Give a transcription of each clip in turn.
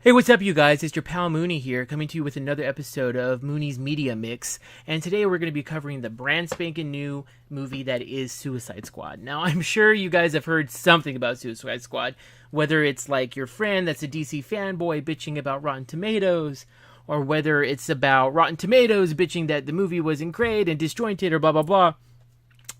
Hey, what's up, you guys? It's your pal Moonie here, coming to you with another episode of Moonie's Media Mix. And today we're going to be covering the brand spanking new movie that is Suicide Squad. Now, I'm sure you guys have heard something about Suicide Squad, whether it's like your friend that's a DC fanboy bitching about Rotten Tomatoes, or whether it's about Rotten Tomatoes bitching that the movie wasn't great and disjointed or blah blah blah.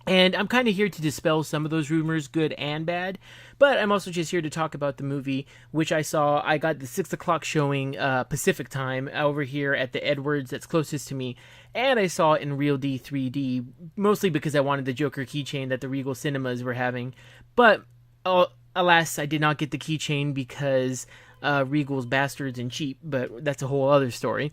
And I'm kind of here to dispel some of those rumors, good and bad. But I'm also just here to talk about the movie, which I saw. I got the 6 o'clock showing Pacific time over here at the Edwards that's closest to me. And I saw it in Real D 3D, mostly because I wanted the Joker keychain that the Regal Cinemas were having. But alas, I did not get the keychain because Regal's bastards and cheap, but that's a whole other story.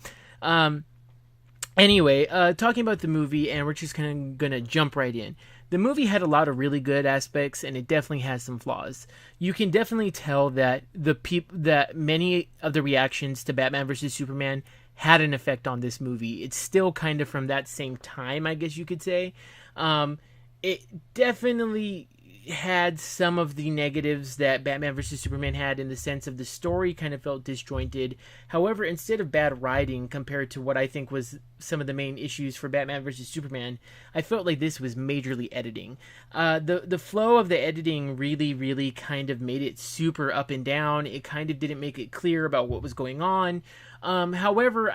Anyway, talking about the movie, and we're just kind of gonna jump right in. The movie had a lot of really good aspects, and it definitely has some flaws. You can definitely tell that that many of the reactions to Batman vs Superman had an effect on this movie. It's still kind of from that same time, I guess you could say. It definitely had some of the negatives that Batman vs Superman had, in the sense of the story kind of felt disjointed. However, instead of bad writing compared to what I think was some of the main issues for Batman vs Superman, I felt like this was majorly editing. The flow of the editing really kind of made it super up and down. It kind of didn't make it clear about what was going on. However,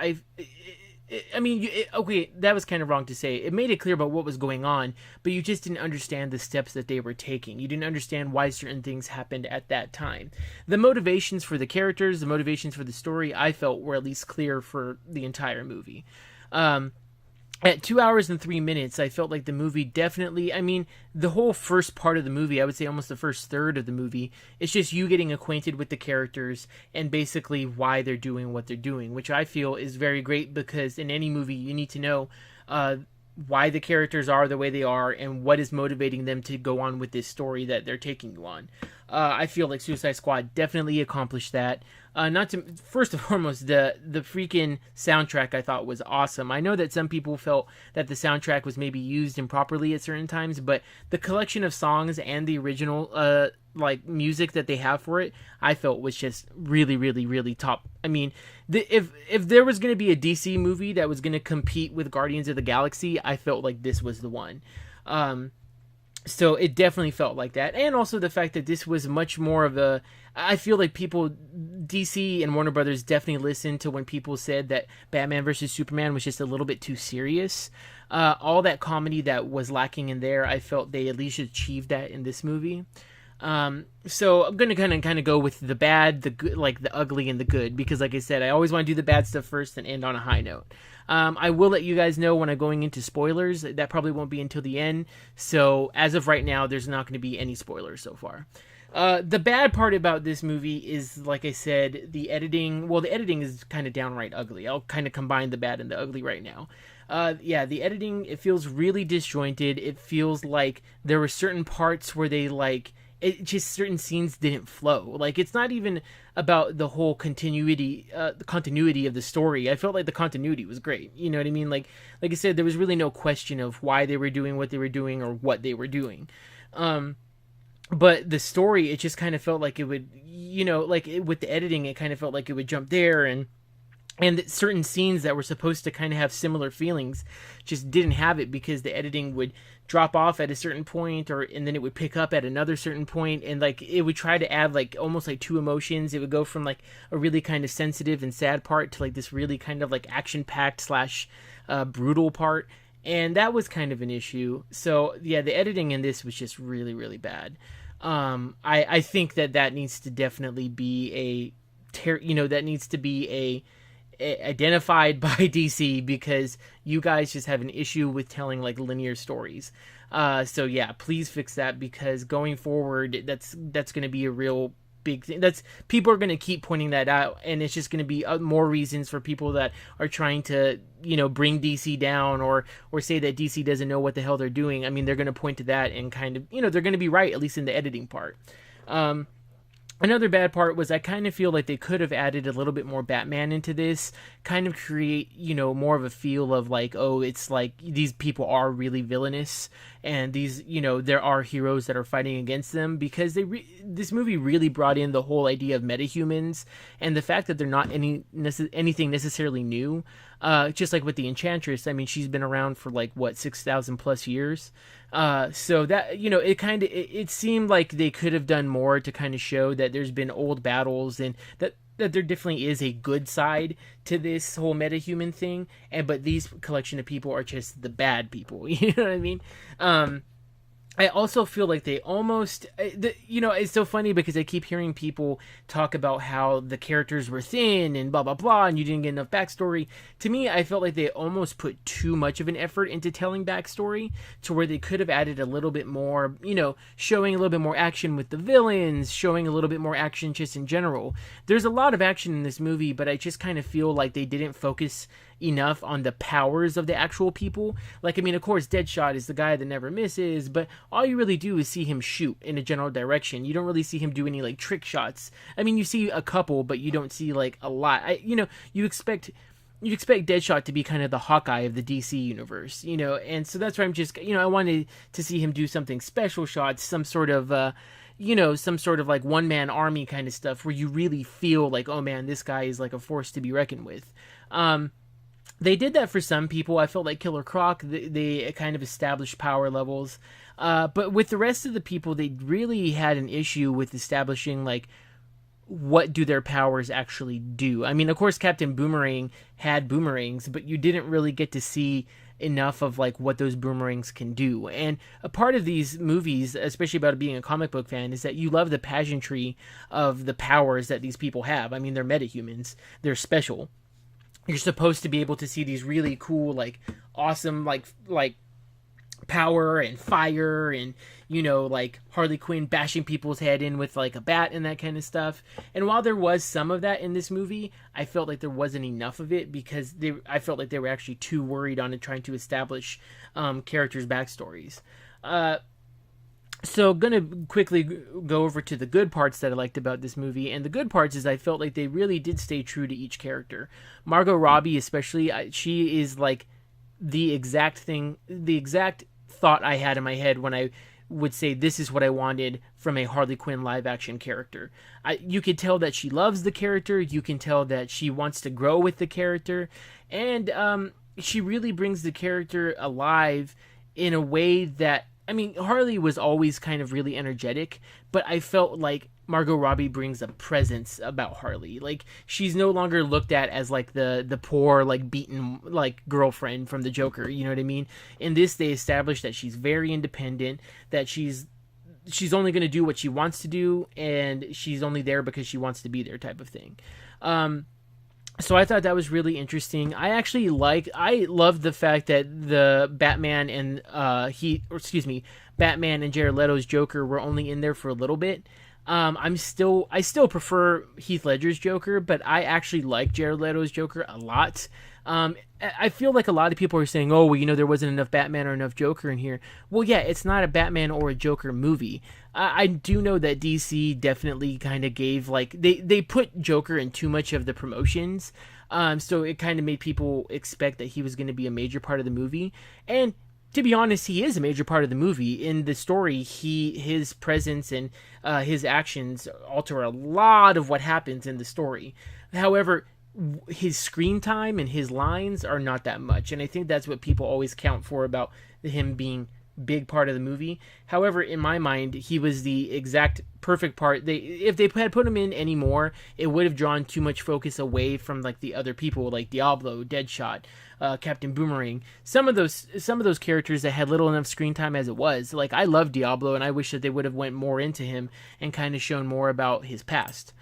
okay, that was kind of wrong to say. It made it clear about what was going on, but you just didn't understand the steps that they were taking. You didn't understand why certain things happened at that time. The motivations for the characters, the motivations for the story, I felt were at least clear for the entire movie. At 2 hours and 3 minutes, I felt like the movie definitely, the whole first part of the movie, I would say almost the first third of the movie, it's just you getting acquainted with the characters and basically why they're doing what they're doing, which I feel is very great, because in any movie you need to know why the characters are the way they are and what is motivating them to go on with this story that they're taking you on. I feel like Suicide Squad definitely accomplished that. First and foremost, the freaking soundtrack I thought was awesome. I know that some people felt that the soundtrack was maybe used improperly at certain times, but the collection of songs and the original music that they have for it, I felt was just really top. If there was going to be a DC movie that was going to compete with Guardians of the Galaxy, I felt like this was the one. So it definitely felt like that. And also the fact that this was much more of a... I feel like DC and Warner Brothers definitely listened to when people said that Batman vs. Superman was just a little bit too serious. All that comedy that was lacking in there, I felt they at least achieved that in this movie. So I'm going to kind of go with the bad, the good, like the ugly and the good, because like I said, I always want to do the bad stuff first and end on a high note. I will let you guys know when I'm going into spoilers. That probably won't be until the end. So as of right now, there's not going to be any spoilers so far. The bad part about this movie is, like I said, the editing. Well, the editing is kind of downright ugly. I'll kind of combine the bad and the ugly right now. The editing, it feels really disjointed. It feels like there were certain parts where certain scenes didn't flow. Like, it's not even about the whole continuity, the continuity of the story. I felt like the continuity was great. You know what I mean? Like I said, there was really no question of why they were doing what they were doing or what they were doing. But the story, it just kind of felt like it would, with the editing, it kind of felt like it would jump there, and certain scenes that were supposed to kind of have similar feelings just didn't have it, because the editing would drop off at a certain point, and then it would pick up at another certain point, and it would try to add almost two emotions. It would go from a really kind of sensitive and sad part to this really kind of action packed / brutal part, and that was kind of an issue. So yeah, the editing in this was just really bad. I think that needs to definitely be that needs to be identified by DC, because you guys just have an issue with telling linear stories. So yeah, please fix that, because going forward, that's going to be a real big thing. People are going to keep pointing that out, and it's just going to be more reasons for people that are trying to bring DC down, or say that DC doesn't know what the hell they're doing. They're going to point to that and kind of they're going to be right, at least in the editing part. Another bad part was I kind of feel like they could have added a little bit more Batman into this, kind of create, more of a feel of like, oh, it's like these people are really villainous and these, there are heroes that are fighting against them, because this movie really brought in the whole idea of metahumans and the fact that they're not anything necessarily new. Just like with the Enchantress, I mean, she's been around for like what 6,000 plus years. So that it seemed like they could have done more to kind of show that there's been old battles and that there definitely is a good side to this whole metahuman thing. But these collection of people are just the bad people. You know what I mean? I also feel like they almost, it's so funny because I keep hearing people talk about how the characters were thin and blah, blah, blah, and you didn't get enough backstory. To me, I felt like they almost put too much of an effort into telling backstory to where they could have added a little bit more, showing a little bit more action with the villains, showing a little bit more action just in general. There's a lot of action in this movie, but I just kind of feel like they didn't focus enough on the powers of the actual people. Like, I mean, of course, Deadshot is the guy that never misses, but all you really do is see him shoot in a general direction. You don't really see him do any, like, trick shots. I mean, you see a couple, but you don't see, like, a lot. You expect Deadshot to be kind of the Hawkeye of the DC universe, and so that's why I'm just, I wanted to see him do something special shots, some sort of like one-man army kind of stuff where you really feel like, oh man, this guy is like a force to be reckoned with. They did that for some people. I felt like Killer Croc, they kind of established power levels. But with the rest of the people, they really had an issue with establishing, like, what do their powers actually do. I mean, of course, Captain Boomerang had boomerangs, but you didn't really get to see enough of, like, what those boomerangs can do. And a part of these movies, especially about being a comic book fan, is that you love the pageantry of the powers that these people have. I mean, they're metahumans. They're special. You're supposed to be able to see these really cool, like, awesome, like power and fire and, like Harley Quinn bashing people's head in with, like, a bat and that kind of stuff. And while there was some of that in this movie, I felt like there wasn't enough of it because I felt like they were actually too worried on it trying to establish characters' backstories. So gonna quickly go over to the good parts that I liked about this movie, and the good parts is I felt like they really did stay true to each character. Margot Robbie especially, she is like the exact thought I had in my head when I would say this is what I wanted from a Harley Quinn live action character. You could tell that she loves the character, you can tell that she wants to grow with the character, and she really brings the character alive in a way that, I mean, Harley was always kind of really energetic, but I felt like Margot Robbie brings a presence about Harley. Like, she's no longer looked at as, like, the poor, like, beaten, like, girlfriend from the Joker, you know what I mean? In this, they established that she's very independent, that she's only going to do what she wants to do, and she's only there because she wants to be there type of thing. So I thought that was really interesting. I love the fact that the Batman and Batman and Jared Leto's Joker were only in there for a little bit. I still prefer Heath Ledger's Joker, but I actually like Jared Leto's Joker a lot. I feel like a lot of people are saying, oh, well, there wasn't enough Batman or enough Joker in here. Well, yeah, it's not a Batman or a Joker movie. I do know that DC definitely kind of gave, like, they put Joker in too much of the promotions. So it kind of made people expect that he was going to be a major part of the movie. And to be honest, he is a major part of the movie. In the story, his presence and his actions alter a lot of what happens in the story. However, his screen time and his lines are not that much, and I think that's what people always count for about him being big part of the movie. However, in my mind, he was the exact perfect part. If they had put him in any more, it would have drawn too much focus away from, like, the other people, like Diablo, Deadshot, Captain Boomerang. Some of those characters that had little enough screen time as it was. Like, I love Diablo, and I wish that they would have went more into him and kind of shown more about his past.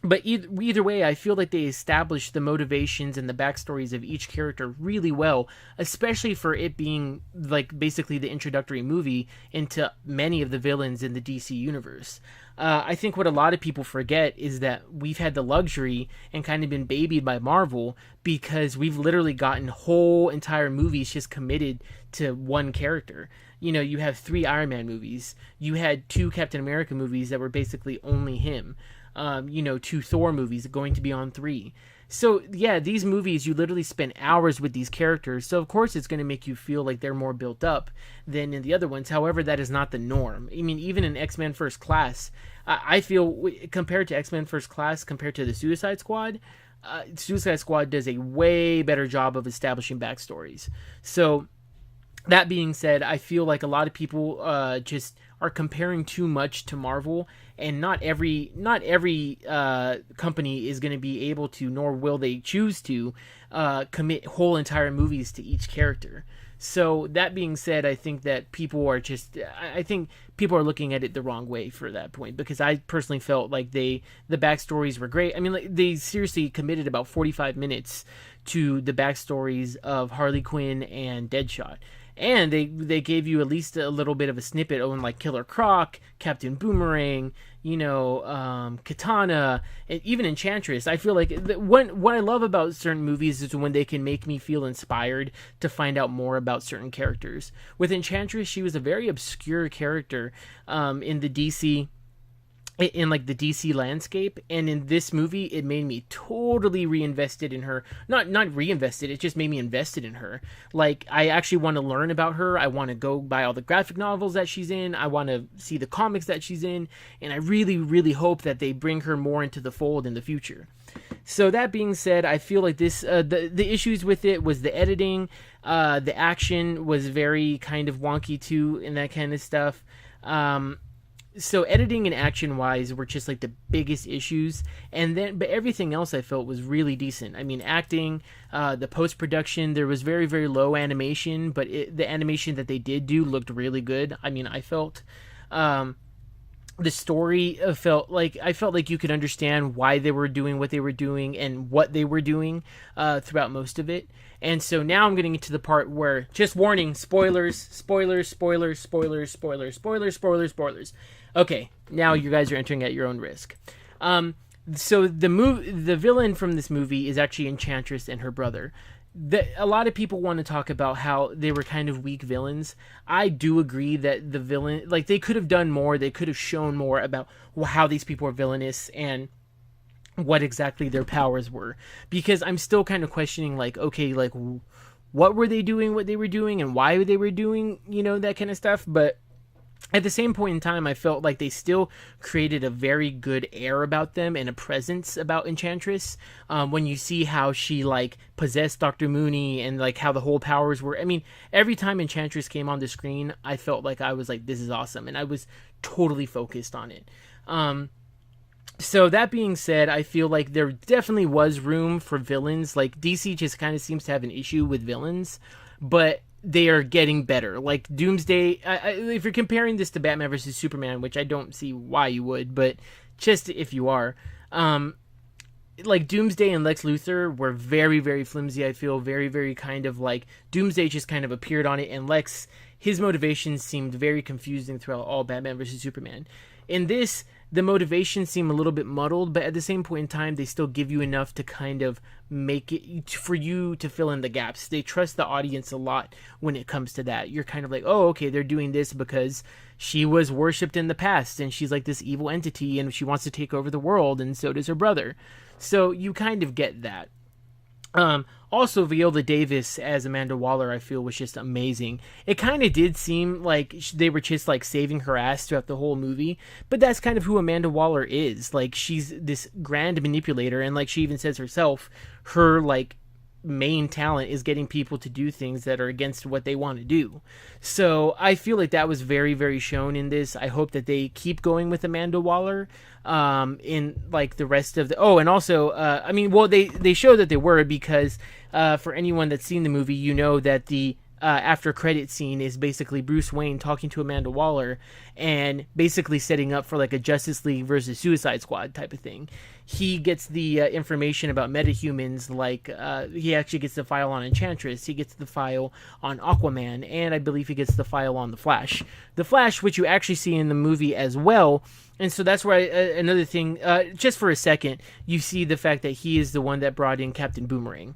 But either way, I feel like they established the motivations and the backstories of each character really well, especially for it being, like, basically the introductory movie into many of the villains in the DC universe. I think what a lot of people forget is that we've had the luxury and kind of been babied by Marvel because we've literally gotten whole entire movies just committed to one character. You have 3 Iron Man movies. You had 2 Captain America movies that were basically only him. 2 Thor movies going to be on 3. So yeah, these movies, you literally spend hours with these characters, so of course it's going to make you feel like they're more built up than in the other ones. However, that is not the norm. I mean, even in X-Men First Class, I feel, compared to X-Men First Class, compared to the Suicide Squad does a way better job of establishing backstories. So that being said, I feel like a lot of people just are comparing too much to Marvel, and not every company is going to be able to, nor will they choose to, commit whole entire movies to each character. So that being said, I think that people are looking at it the wrong way for that point, because I personally felt like the backstories were great. I mean, like, they seriously committed about 45 minutes to the backstories of Harley Quinn and Deadshot. And they gave you at least a little bit of a snippet on, like, Killer Croc, Captain Boomerang, Katana, and even Enchantress. I feel like what I love about certain movies is when they can make me feel inspired to find out more about certain characters. With Enchantress, she was a very obscure character in the DC landscape, and in this movie it made me totally reinvested in her. Not reinvested, it just made me invested in her. Like, I actually want to learn about her. I want to go buy all the graphic novels that she's in. I want to see the comics that she's in, and I really, really hope that they bring her more into the fold in the future. So that being said, I feel like this the issues with it was the editing, the action was very kind of wonky too, and that kind of stuff. So editing and action wise were just like the biggest issues, but everything else I felt was really decent. I mean, acting, the post production, there was very, very low animation, but the animation that they did do looked really good. I mean, I felt the story I felt like you could understand why they were doing what they were doing and what they were doing throughout most of it. And so now I'm getting into the part where, just warning, spoilers. Okay, now you guys are entering at your own risk. So the villain from this movie is actually Enchantress and her brother. A lot of people want to talk about how they were kind of weak villains. I do agree that the villain, like, they could have done more. They could have shown more about how these people are villainous and what exactly their powers were. Because I'm still kind of questioning, like, okay, like, what were they doing, what they were doing, and why they were doing, that kind of stuff. But at the same point in time, I felt like they still created a very good air about them and a presence about Enchantress. When you see how she, like, possessed Dr. Moonie and, like, how the whole powers were. I mean, every time Enchantress came on the screen, I felt like I was like, this is awesome. And I was totally focused on it. So that being said, I feel like there definitely was room for villains. Like, DC just kind of seems to have an issue with villains, but they are getting better. Like, Doomsday, if you're comparing this to Batman vs. Superman, which I don't see why you would, but just if you are, like, Doomsday and Lex Luthor were very, very flimsy, I feel. Very, very kind of like, Doomsday just kind of appeared on it, and Lex, his motivations seemed very confusing throughout all Batman vs. Superman. In this, the motivations seem a little bit muddled, but at the same point in time, they still give you enough to kind of make it for you to fill in the gaps. They trust the audience a lot when it comes to that. You're kind of like, oh, okay, they're doing this because she was worshipped in the past and she's like this evil entity and she wants to take over the world, and so does her brother. So you kind of get that. Also, Viola Davis as Amanda Waller, I feel, was just amazing. It kind of did seem like they were just, like, saving her ass throughout the whole movie, but that's kind of who Amanda Waller is. Like, she's this grand manipulator, and, like, she even says herself, her, like, main talent is getting people to do things that are against what they want to do. So I feel like that was very, very shown in this. I hope that they keep going with Amanda Waller in, like, the rest of the... Oh, and also, I mean, well, they show that they were, because for anyone that's seen the movie, you know that the after credit scene is basically Bruce Wayne talking to Amanda Waller and basically setting up for, like, a Justice League versus Suicide Squad type of thing. He gets the information about metahumans, like, he actually gets the file on Enchantress, he gets the file on Aquaman, and I believe he gets the file on the Flash. The Flash, which you actually see in the movie as well. And so that's where another thing, just for a second, you see the fact that he is the one that brought in Captain Boomerang.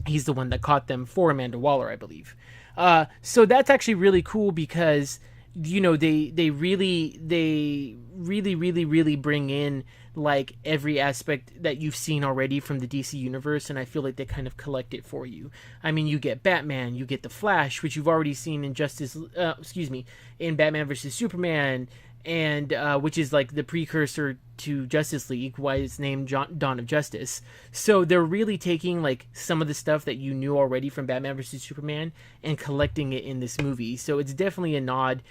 He's the one that caught them for Amanda Waller, I believe. So that's actually really cool because they really bring in like every aspect that you've seen already from the DC universe, and I feel like they kind of collect it for you. I mean, you get Batman, you get the Flash, which you've already seen in in Batman versus Superman, and which is like the precursor to Justice League, why it's named Dawn of Justice. So they're really taking like some of the stuff that you knew already from Batman vs Superman and collecting it in this movie. So it's definitely a nod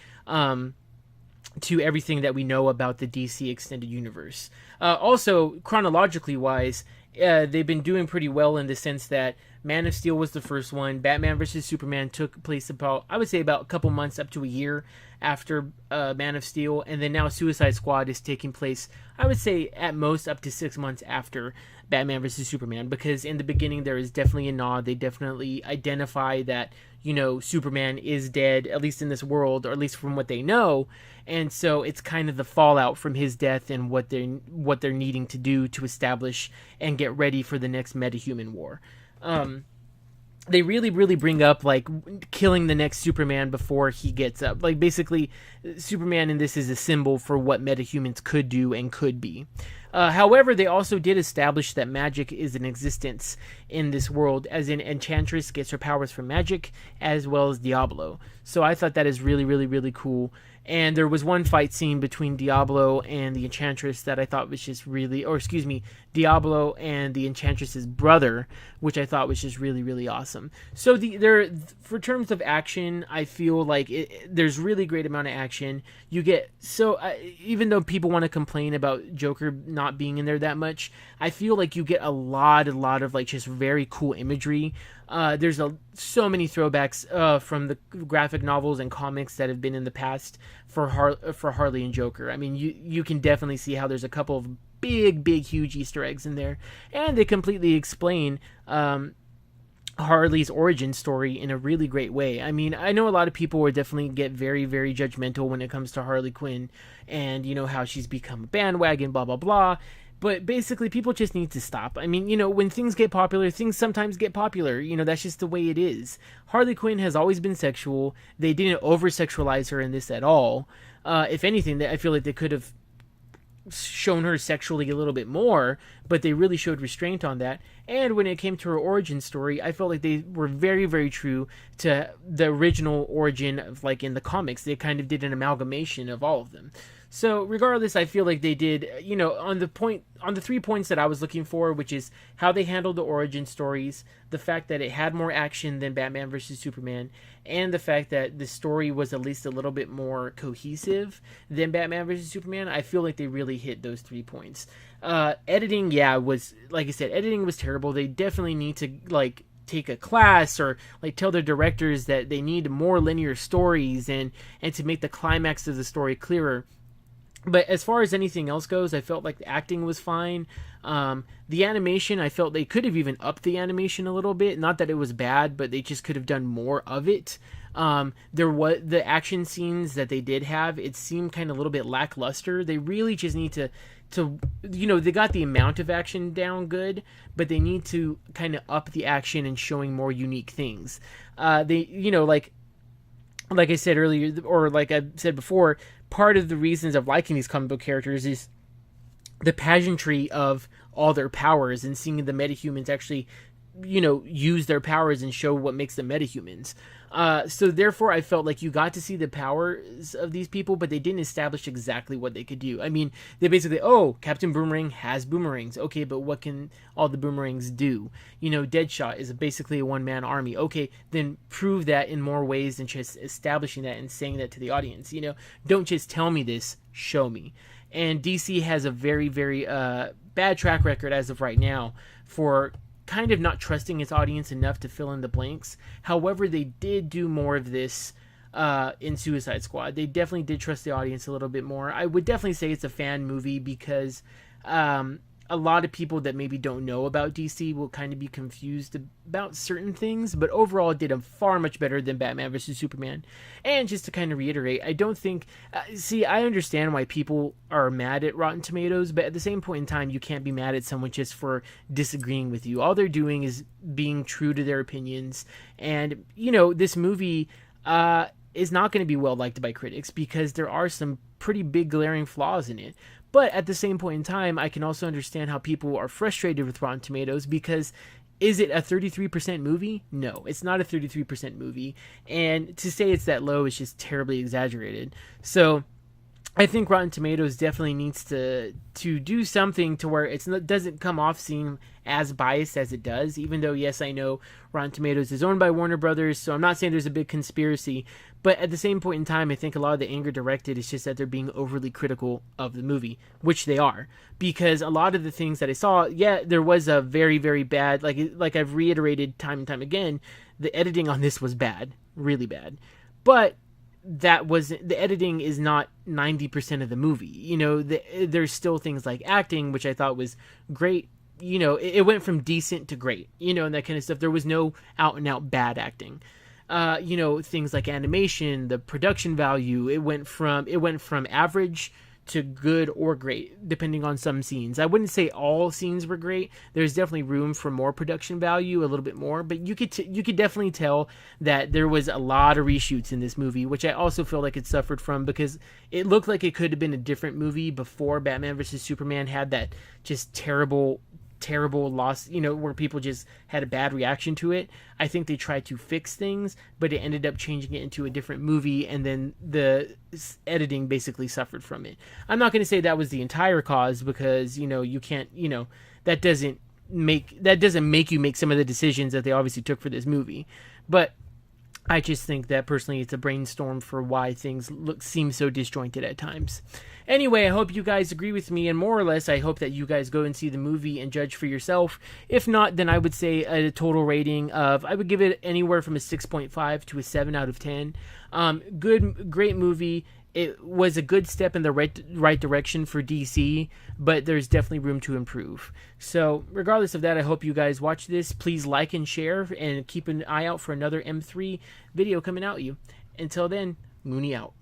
to everything that we know about the DC extended universe. Also, chronologically wise, they've been doing pretty well in the sense that Man of Steel was the first one. Batman vs Superman took place about, I would say, about a couple months up to a year after Man of Steel, and then now Suicide Squad is taking place, I would say, at most up to 6 months after Batman vs Superman, because in the beginning there is definitely a nod. They definitely identify that, Superman is dead, at least in this world, or at least from what they know, and so it's kind of the fallout from his death and what they're needing to do to establish and get ready for the next metahuman war. They really bring up like killing the next Superman before he gets up. Like basically, Superman in this is a symbol for what metahumans could do and could be. However, they also did establish that magic is in existence in this world, as in Enchantress gets her powers from magic, as well as Diablo. So I thought that is really cool. And there was one fight scene between Diablo and the Enchantress that I thought was just Diablo and the Enchantress's brother, which I thought was just really awesome. So for terms of action, I feel like there's really great amount of action. You get even though people want to complain about Joker not being in there that much, I feel like you get a lot of like just very cool imagery. There's so many throwbacks from the graphic novels and comics that have been in the past for Harley and Joker. I mean, you can definitely see how there's a couple of big huge Easter eggs in there, and they completely explain Harley's origin story in a really great way. I mean, I know a lot of people will definitely get very judgmental when it comes to Harley Quinn and how she's become a bandwagon, blah blah blah. But basically, people just need to stop. I mean, when things get popular, things sometimes get popular. That's just the way it is. Harley Quinn has always been sexual. They didn't over-sexualize her in this at all. If anything, I feel like they could have shown her sexually a little bit more, but they really showed restraint on that. And when it came to her origin story, I felt like they were very true to the original origin of, like, in the comics. They kind of did an amalgamation of all of them. So regardless, I feel like they did, on the 3 points that I was looking for, which is how they handled the origin stories, the fact that it had more action than Batman vs Superman, and the fact that the story was at least a little bit more cohesive than Batman vs Superman. I feel like they really hit those 3 points. Editing, was, like I said, editing was terrible. They definitely need to, like, take a class or like tell their directors that they need more linear stories and to make the climax of the story clearer. But as far as anything else goes, I felt like the acting was fine. The animation, I felt they could have even upped the animation a little bit. Not that it was bad, but they just could have done more of it. There was the action scenes that they did have. It seemed kind of a little bit lackluster. They really just need to they got the amount of action down good, but they need to kind of up the action and showing more unique things. Like I said earlier, or like I said before, part of the reasons of liking these comic book characters is the pageantry of all their powers and seeing the metahumans actually, use their powers and show what makes them metahumans. So therefore, I felt like you got to see the powers of these people, but they didn't establish exactly what they could do. I mean, they basically, Captain Boomerang has boomerangs. Okay, but what can all the boomerangs do? Deadshot is basically a one-man army. Okay, then prove that in more ways than just establishing that and saying that to the audience. Don't just tell me this, show me. And DC has a very bad track record as of right now for kind of not trusting its audience enough to fill in the blanks. However, they did do more of this in Suicide Squad. They definitely did trust the audience a little bit more. I would definitely say it's a fan movie because a lot of people that maybe don't know about DC will kind of be confused about certain things, but overall it did a far much better than Batman vs Superman. And just to kind of reiterate, I don't think I understand why people are mad at Rotten Tomatoes, but at the same point in time, you can't be mad at someone just for disagreeing with you. All they're doing is being true to their opinions. And this movie is not going to be well liked by critics because there are some pretty big glaring flaws in it. But at the same point in time, I can also understand how people are frustrated with Rotten Tomatoes because is it a 33% movie? No, it's not a 33% movie. And to say it's that low is just terribly exaggerated. So I think Rotten Tomatoes definitely needs to do something to where it doesn't come off seem as biased as it does, even though, yes, I know Rotten Tomatoes is owned by Warner Brothers, so I'm not saying there's a big conspiracy, but at the same point in time, I think a lot of the anger directed is just that they're being overly critical of the movie, which they are, because a lot of the things that I saw, yeah, there was a very, very bad, like I've reiterated time and time again, the editing on this was bad, really bad, but the editing is not 90% of the movie. There's still things like acting, which I thought was great. It went from decent to great, and that kind of stuff. There was no out and out bad acting. Things like animation, the production value, it went from average to good or great, depending on some scenes. I wouldn't say all scenes were great. There's definitely room for more production value, a little bit more, but you could definitely tell that there was a lot of reshoots in this movie, which I also feel like it suffered from because it looked like it could have been a different movie before Batman vs Superman had that just terrible loss, where people just had a bad reaction to it. I think they tried to fix things, but it ended up changing it into a different movie, and then the editing basically suffered from it. I'm not going to say that was the entire cause because, you can't, that doesn't make you make some of the decisions that they obviously took for this movie. But I just think that personally it's a brainstorm for why things seem so disjointed at times. Anyway, I hope you guys agree with me, and more or less I hope that you guys go and see the movie and judge for yourself. If not, then I would say a total rating of, I would give it anywhere from a 6.5 to a 7 out of 10. Great movie. It was a good step in the right direction for DC, but there's definitely room to improve. So regardless of that, I hope you guys watch this. Please like and share, and keep an eye out for another M3 video coming out to you. Until then, Moonie out.